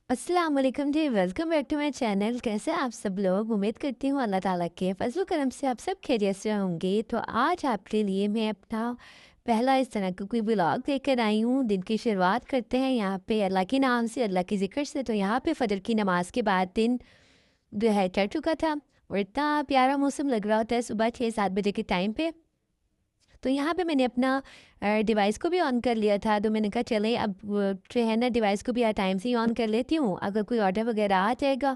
अस्सलाम वालेकुम जी, welcome back to my channel. कैसे आप सब लोग? उम्मीद करती हूँ अल्लाह ताला के फजल करम से आप सब खैरियत से होंगे। तो आज आपके लिए मैं अपना पहला इस तरह का कोई व्लॉग लेकर आई हूँ। दिन की शुरुआत करते हैं यहाँ पे अल्लाह के नाम से, अल्लाह के ज़िक्र से। तो यहाँ पे फ़जर की नमाज़ के बाद दिन जो है चढ़ चुका था और इतना प्यारा मौसम लग रहा होता है सुबह 6-7 बजे के टाइम पे। तो यहाँ पे मैंने अपना डिवाइस को भी ऑन कर लिया था, तो मैंने कहा चलें अब जो है ना डिवाइस को भी टाइम से ही ऑन कर लेती हूँ, अगर कोई ऑर्डर वगैरह आ जाएगा।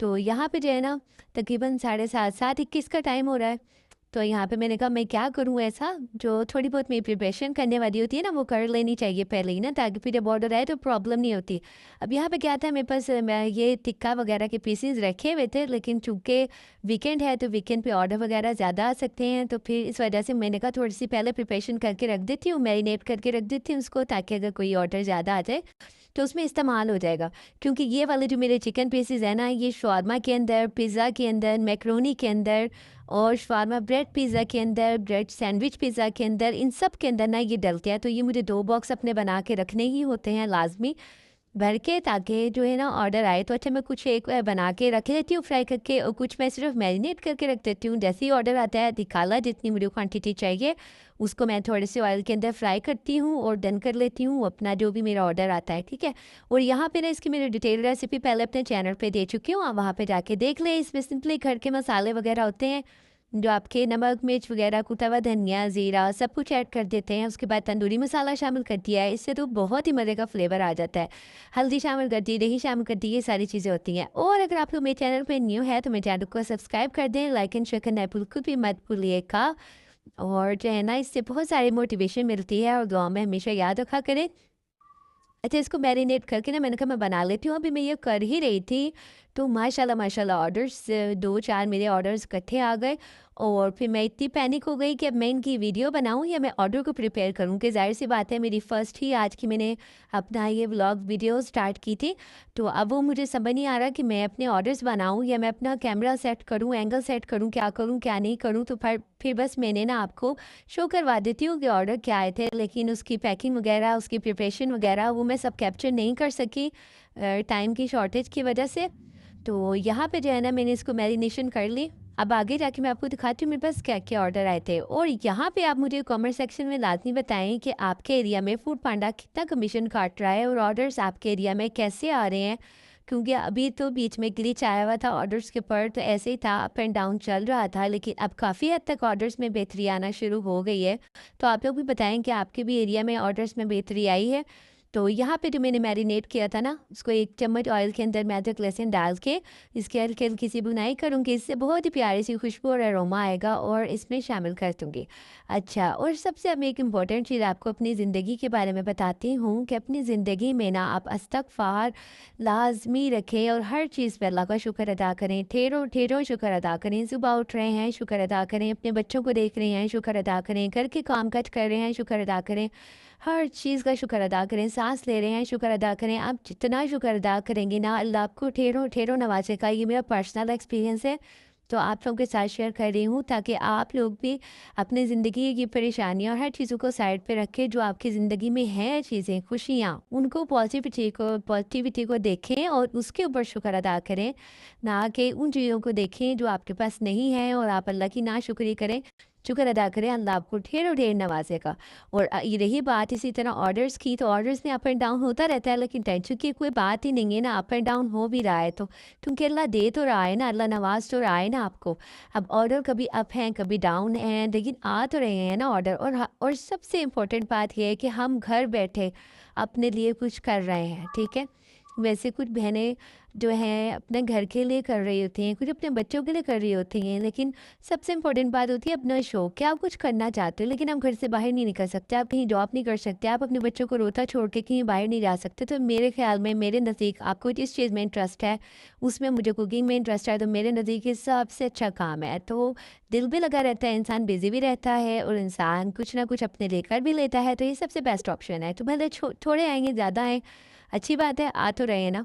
तो यहाँ पे जो है ना तकरीबन 7:30 7:21 का टाइम हो रहा है। तो यहाँ पे मैंने कहा मैं क्या करूँ ऐसा, जो थोड़ी बहुत मेरी प्रिपरेशन करने वाली होती है ना वो कर लेनी चाहिए पहले ही ना, ताकि फिर जब ऑर्डर आए तो प्रॉब्लम नहीं होती। अब यहाँ पे क्या था, मेरे पास मैं ये टिक्का वगैरह के पीसेस रखे हुए थे, लेकिन चूंकि वीकेंड है तो वीकेंड पे ऑर्डर वगैरह ज़्यादा आ सकते हैं, तो फिर इस वजह से मैंने कहा थोड़ी सी पहले प्रिपरेशन करके रख देती हूँ, मैरिनेट करके रख देती हूँ उसको, ताकि अगर कोई ऑर्डर ज़्यादा आ जाए तो उसमें इस्तेमाल हो जाएगा। क्योंकि ये वाले जो मेरे चिकन पीसेस हैं ना, ये शवारमा के अंदर, पिज़्ज़ा के अंदर, मैक्रोनी के अंदर और शवारमा ब्रेड पिज़्ज़ा के अंदर, ब्रेड सैंडविच पिज़्ज़ा के अंदर, इन सब के अंदर ना ये डलते हैं। तो ये मुझे 2 बॉक्स अपने बना के रखने ही होते हैं लाज़मी भर के, ताकि जो है ना ऑर्डर आए तो अच्छा मैं कुछ एक बना के रख लेती हूँ फ्राई करके, और कुछ मैं सिर्फ मैरिनेट करके रख देती हूँ। जैसे ही ऑर्डर आता है दिखाला जितनी मुझे क्वांटिटी चाहिए उसको मैं थोड़े से ऑयल के अंदर फ्राई करती हूँ और डन कर लेती हूँ अपना जो भी मेरा ऑर्डर आता है, ठीक है। और यहाँ पे ना इसकी मेरी डिटेल रेसिपी पहले अपने चैनल पे दे चुकी हूँ, आप वहाँ पे जाके देख लें। इसमें सिंपली घर के मसाले वगैरह होते हैं, जो आपके नमक, मिर्च वगैरह, कुटा हुआ धनिया, ज़ीरा सब कुछ ऐड कर देते हैं। उसके बाद तंदूरी मसाला शामिल कर दिया है, इससे तो बहुत ही मज़े का फ्लेवर आ जाता है। हल्दी शामिल कर दी, दही शामिल कर दी, ये सारी चीज़ें होती हैं। और अगर आप लोग मेरे चैनल पे न्यू है तो मेरे चैनल को सब्सक्राइब कर दें, लाइक एंड शेयर करना बिल्कुल भी मत भूलिएगा। और जो है ना इससे बहुत सारी मोटिवेशन मिलती है, और दुआ में हमेशा याद रखा करें। अच्छा, इसको मैरिनेट करके ना मैंने कहा मैं बना लेती हूँ। अभी मैं ये कर ही रही थी तो माशाल्लाह माशाल्लाह ऑर्डर्स 2-4 मेरे ऑर्डर्स इकट्ठे आ गए, और फिर मैं इतनी पैनिक हो गई कि अब मैं इनकी वीडियो बनाऊँ या मैं ऑर्डर को प्रिपेयर करूँ, कि ज़ाहिर-सी बात है मेरी फ़र्स्ट ही आज की मैंने अपना ये व्लॉग वीडियो स्टार्ट की थी। तो अब वो मुझे समझ नहीं आ रहा कि मैं अपने ऑर्डर्स बनाऊँ या मैं अपना कैमरा सेट करूँ, एंगल सेट करूँ, क्या नहीं करूँ। तो फिर बस मैंने ना आपको शो करवा देती हूँ कि ऑर्डर क्या आए थे, लेकिन उसकी पैकिंग वगैरह, उसकी प्रिपरेशन वगैरह वो मैं सब कैप्चर नहीं कर सकी टाइम की शॉर्टेज की वजह से। तो यहाँ पे जो है ना मैंने इसको मैरिनेशन कर ली। अब आगे जाके मैं आपको दिखाती हूँ मेरे पास क्या-क्या ऑर्डर आए थे। और यहाँ पे आप मुझे कमेंट सेक्शन में लाज़मी बताएँ कि आपके एरिया में फूड पांडा कितना कमीशन काट रहा है और ऑर्डर्स आपके एरिया में कैसे आ रहे हैं? क्योंकि अभी तो बीच में ग्लिच आया हुआ था ऑर्डर्स के ऊपर, तो ऐसे ही था, अप एंड डाउन चल रहा था, लेकिन अब काफ़ी हद तक ऑर्डर्स में बेहतरी आना शुरू हो गई है। तो आप लोग भी बताएँ कि आपके भी एरिया में ऑर्डर्स में बेहतरी आई है? तो यहाँ पे जो मैंने मैरिनेट किया था ना, उसको 1 चम्मच ऑयल के अंदर मैं अदरक लहसुन डाल के इसकी हल्की-हल्की सी भुनाई करूँगी। इससे बहुत ही प्यारी सी खुशबू और अरोमा आएगा, और इसमें शामिल कर दूँगी। अच्छा, और सबसे अब एक इम्पॉर्टेंट चीज़ आपको अपनी ज़िंदगी के बारे में बताती हूँ कि अपनी ज़िंदगी में ना आप इस्तग़फ़ार लाज़मी रखें और हर चीज़ पे अल्लाह का शुक्र अदा करें। ठेरों-ठेरों शुक्र अदा करें। सुबह उठ रहे हैं, शुक्र अदा करें। अपने बच्चों को देख रहे हैं, शुक्र अदा करें। घर के काम-काज कर रहे हैं, शुक्र अदा करें। हर चीज़ का शुक्र अदा करें। साँस ले रहे हैं, शुक्र अदा करें। आप जितना शुक्र अदा करेंगे ना, अल्लाह आपको ठेरों-ठेरों नवाज़ेगा। ये मेरा पर्सनल एक्सपीरियंस है, तो आप लोगों के साथ शेयर कर रही हूँ, ताकि आप लोग भी अपनी ज़िंदगी की परेशानियाँ और हर चीज़ों को साइड पे रख के जो आपकी ज़िंदगी में हैं चीज़ें, खुशियाँ, उनको पॉज़िटिविटी को देखें और उसके ऊपर शुक्र अदा करें, ना कि उन चीज़ों को देखें जो आपके पास नहीं है और आप अल्लाह की नाशुक्री करें। शुक्र अदा करें, अल्लाह आपको ढेरों-ढेर नवाज़ेगा। और ये रही बात इसी तरह ऑर्डर्स की, तो ऑर्डर्स में अप एंड डाउन होता रहता है, लेकिन टेंशन की कोई बात ही नहीं है ना, अप एंड डाउन हो भी रहा है तो, क्योंकि अल्लाह दे तो रहा है ना, अल्लाह नवाज़ तो रहा है ना आपको। अब ऑर्डर कभी अप हैं, कभी डाउन हैं, लेकिन आ तो रहे हैं ना ऑर्डर। और सबसे इम्पोर्टेंट बात ये है कि हम घर बैठे अपने लिए कुछ कर रहे हैं, ठीक है। वैसे कुछ बहनें जो हैं अपने घर के लिए कर रही होती हैं, कुछ अपने बच्चों के लिए कर रही होती हैं, लेकिन सबसे इम्पोर्टेंट बात होती है अपना शौक, कि आप कुछ करना चाहते हो लेकिन आप घर से बाहर नहीं निकल सकते, आप कहीं जॉब नहीं कर सकते, आप अपने बच्चों को रोता छोड़ के कहीं बाहर नहीं जा सकते। तो मेरे ख्याल में, मेरे नज़दीक, आपको जिस चीज़ में इंटरेस्ट है, उसमें मुझे कुकिंग में इंटरेस्ट है, तो मेरे नज़दीक ये सबसे अच्छा काम है। तो दिल भी लगा रहता है, इंसान बिजी भी रहता है और इंसान कुछ ना कुछ अपने लेकर भी लेता है, तो ये सबसे बेस्ट ऑप्शन है। तो भले थोड़े आएंगे, ज़्यादा आए, अच्छी बात है, आ तो रहे हैं ना।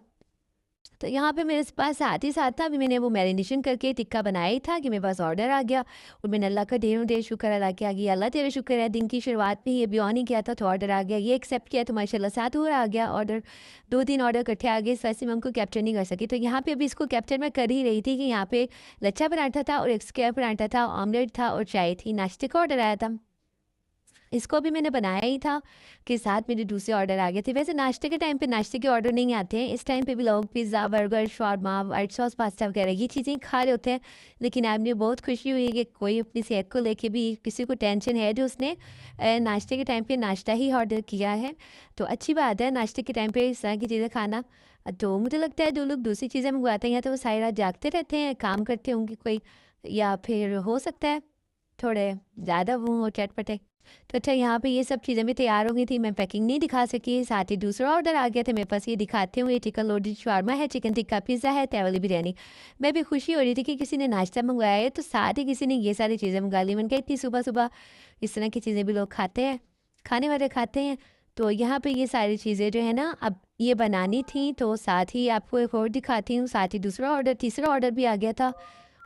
तो यहाँ पे मेरे पास साथ ही साथ था, अभी मैंने वो मैरिनेशन करके टिक्का बनाया ही था कि मेरे पास ऑर्डर आ गया और मैंने अल्लाह का ढेरों ढेर शुक्र अदा किया कि अल्लाह तेरा शुक्र है, दिन की शुरुआत में ही अभी ऑन ही किया था तो ऑर्डर आ गया, ये एक्सेप्ट किया तो माशाल्लाह 7 और आ गया ऑर्डर, 2-3 ऑर्डर इकट्ठे आ गए, इस वजह से मैं उनको कैप्चर नहीं कर सकी। तो यहाँ पे अभी इसको कैप्चर मैं कर ही रही थी कि यहाँ पे लच्छा पराठा था और एक स्क्वायर पराठा था, ऑमलेट था और चाय थी, नाश्ते का ऑर्डर आया था। इसको भी मैंने बनाया ही था कि साथ मेरे दूसरे ऑर्डर आ गए थे। वैसे नाश्ते के टाइम पे नाश्ते के ऑर्डर नहीं आते हैं, इस टाइम पे भी लोग pizza, burger, shawarma, white sauce pasta वगैरह ये चीज़ें खा रहे होते हैं। लेकिन आज मुझे बहुत खुशी हुई कि कोई अपनी सेहत को लेके भी किसी को टेंशन है जो उसने नाश्ते के टाइम पे नाश्ता ही ऑर्डर किया है। तो अच्छी बात है नाश्ते के टाइम पे इस तरह की चीज़ें खाना। तो मुझे लगता है जो लोग दूसरी चीज़ें मंगवाते हैं या तो वो सारी रात जागते रहते हैं, काम करते होंगे कोई, या फिर हो सकता है थोड़े ज़्यादा वो हो चटपटे। तो अच्छा यहाँ पे ये सब चीज़ें भी तैयार हो गई थी, मैं पैकिंग नहीं दिखा सकी, साथ ही दूसरा ऑर्डर आ गया था मेरे पास, ये दिखाते हुए चिकन लोडेड शवारमा है, चिकन टिक्का पिज़्ज़ा है, तवे वाली बिरयानी। मैं भी खुशी हो रही थी कि किसी ने नाश्ता मंगवाया है, तो साथ ही किसी ने ये सारी चीज़ें मंगा ली। मैंने कहा इतनी सुबह-सुबह इस तरह की चीज़ें भी लोग खाते हैं, खाने वाले खाते हैं। तो यहाँ पे ये सारी चीज़ें जो है ना अब ये बनानी थी, तो साथ ही आपको एक और दिखाती हूँ, साथ ही दूसरा ऑर्डर तीसरा ऑर्डर भी आ गया था।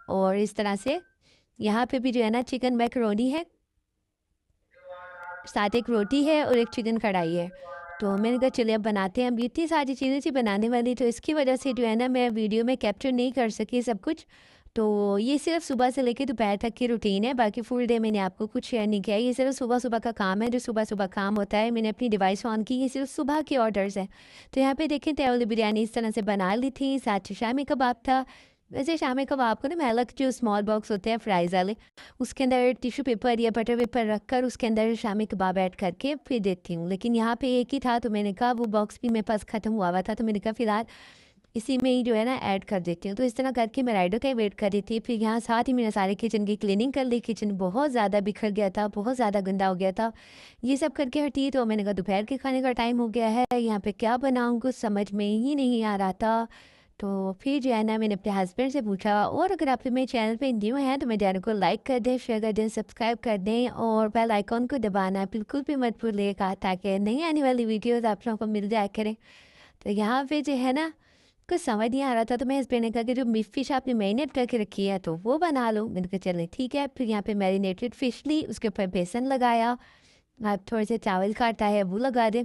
और इस तरह से यहाँ पे भी जो है ना चिकन मैकरोनी है, साथ एक रोटी है और एक चिकन कढ़ाई है। तो मैंने कहा चलिए अब बनाते हैं। अब इतनी सारी चीज़ें थी बनाने वाली, तो इसकी वजह से जो है ना मैं वीडियो में कैप्चर नहीं कर सकी सब कुछ। तो ये सिर्फ सुबह से लेकर दोपहर तक की रूटीन है, बाकी फुल डे मैंने आपको कुछ शेयर नहीं किया। ये सिर्फ सुबह-सुबह का काम है, जो सुबह-सुबह काम होता है। मैंने अपनी डिवाइस ऑन की, ये सिर्फ सुबह के ऑर्डर्स हैं। तो यहाँ पे देखें तवे वाली बिरयानी इस तरह से बना ली थी, साथ शामी कबाब था। वैसे शामी कबाब को ना मैं अलग जो स्मॉल बॉक्स होते हैं फ्राइज़ वाले, उसके अंदर टिश्यू पेपर या बटर पेपर रखकर उसके अंदर शामी कबाब ऐड करके फिर देती हूँ। लेकिन यहाँ पे एक ही था तो मैंने कहा वो बॉक्स भी मेरे पास ख़त्म हुआ हुआ था, तो मैंने कहा फ़िलहाल इसी में ही जो है ना ऐड कर देती हूँ। तो इस तरह करके मैं राइडर का ही वेट कर रही थी। फिर यहाँ साथ ही मैंने सारे किचन की क्लीनिंग कर ली। किचन बहुत ज़्यादा बिखर गया था, बहुत ज़्यादा गंदा हो गया था। ये सब करके हटी तो मैंने कहा दोपहर के खाने का टाइम हो गया है, यहाँ पे क्या बनाऊँ कुछ समझ में ही नहीं आ रहा था। तो फिर जो है ना मैंने अपने हस्बैंड से पूछा, और अगर आप मेरे चैनल पे न्यू हैं तो मेरे चैनल को लाइक कर दें, शेयर कर दें, सब्सक्राइब कर दें और बेल आइकॉन को दबाना बिल्कुल भी मत भूलिएगा, ताकि नई आने वाली वीडियोस आप लोगों को मिल जाया करें। तो यहाँ पे जो है ना कुछ समझ नहीं आ रहा था, तो मेरे हस्बैंड ने कहा कि जो फिश आपने मैरिनेट करके रखी है तो वो बना लो। मैंने कहा चलें ठीक है। फिर यहाँ पे मैरिनेटेड फ़िश ली, उसके ऊपर बेसन लगाया, आप थोड़े से चावल का आटा है वो लगा दें,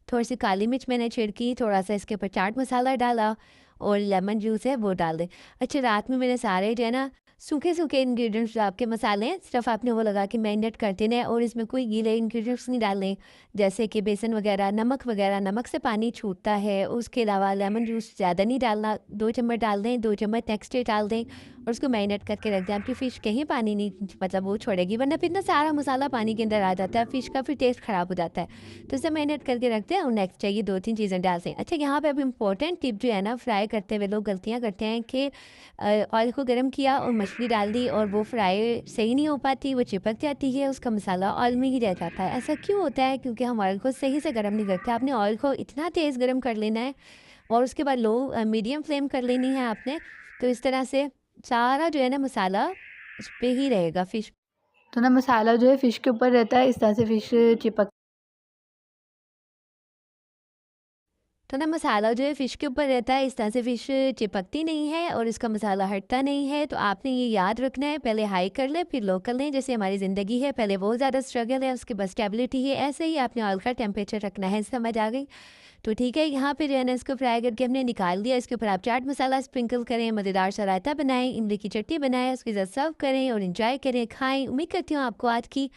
थोड़ी सी काली मिर्च मैंने छिड़की, थोड़ा-सा इसके ऊपर चाट मसाला डाला और लेमन जूस है वो डाल दें। अच्छा रात में मैंने सारे जो है ना सूखे-सूखे इंग्रीडिएंट्स जो आपके मसाले हैं सिर्फ़ आपने वो लगा के मैरिनेट कर देना है और इसमें कोई गीले इंग्रीडिएंट्स नहीं डालने, जैसे कि बेसन वगैरह, नमक वगैरह। नमक से पानी छूटता है, उसके अलावा लेमन जूस ज़्यादा नहीं डालना, 2 चम्मच डाल दें, 2 चम्मच नेक्स्ट डे डाल दें और उसको मैरिनेट करके रख दें। आपकी फ़िश कहीं पानी नहीं मतलब वो छोड़ेगी, वरना फिर ना सारा मसाला पानी के अंदर आ जाता है, फ़िश का फिर टेस्ट ख़राब हो जाता है। तो इसे मैरिनेट करके रखते हैं और नेक्स्ट चाहिए 2-3 चीज़ें डालते हैं। अच्छा यहाँ पे अब इम्पोर्टेंट टिप जो है ना फ्राई करते हुए लोग गलतियाँ करते हैं कि ऑयल को गर्म किया और मछली डाल दी और वो फ्राई सही नहीं हो पाती, वो चिपक जाती है, उसका मसाला ऑयल में ही रह जाता है। ऐसा क्यों होता है? क्योंकि हम ऑयल को सही से गर्म नहीं करते। आपने ऑयल को इतना तेज़ गर्म कर लेना है और उसके बाद लो मीडियम फ्लेम कर लेनी है आपने। तो इस तरह से सारा जो है ना मसाला उस पे ही रहेगा फ़िश। तो ना मसाला जो है फ़िश के ऊपर रहता है, इस तरह से फ़िश चिपक तो ना मसाला जो है फ़िश के ऊपर रहता है, इस तरह से फ़िश चिपकती नहीं है और इसका मसाला हटता नहीं है। तो आपने ये याद रखना है, पहले हाई कर लें फिर लो कर लें। जैसे हमारी ज़िंदगी है, पहले बहुत ज़्यादा स्ट्रगल है, उसके बाद स्टेबिलिटी है, ऐसे ही आपने ऑयल का टेम्परेचर रखना है। समझ आ गई? तो ठीक है, यहाँ पे जो है ना इसको फ्राई करके हमने निकाल दिया। इसके ऊपर आप चाट मसाला स्प्रिंकल करें, मज़ेदार सा रायता बनाएं, इमली की चटनी बनाएं, उसके साथ सर्व करें और एंजॉय करें, खाएं। उम्मीद करती हूँ आपको आज की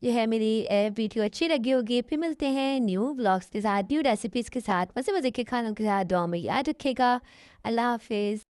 जो है मेरी वीडियो अच्छी लगी होगी। फिर मिलते हैं न्यू व्लॉग्स के साथ, न्यू रेसिपीज़ के साथ, मज़े मज़े के खानों के साथ। दुआ में याद रखेगा। अल्लाह हाफिज़।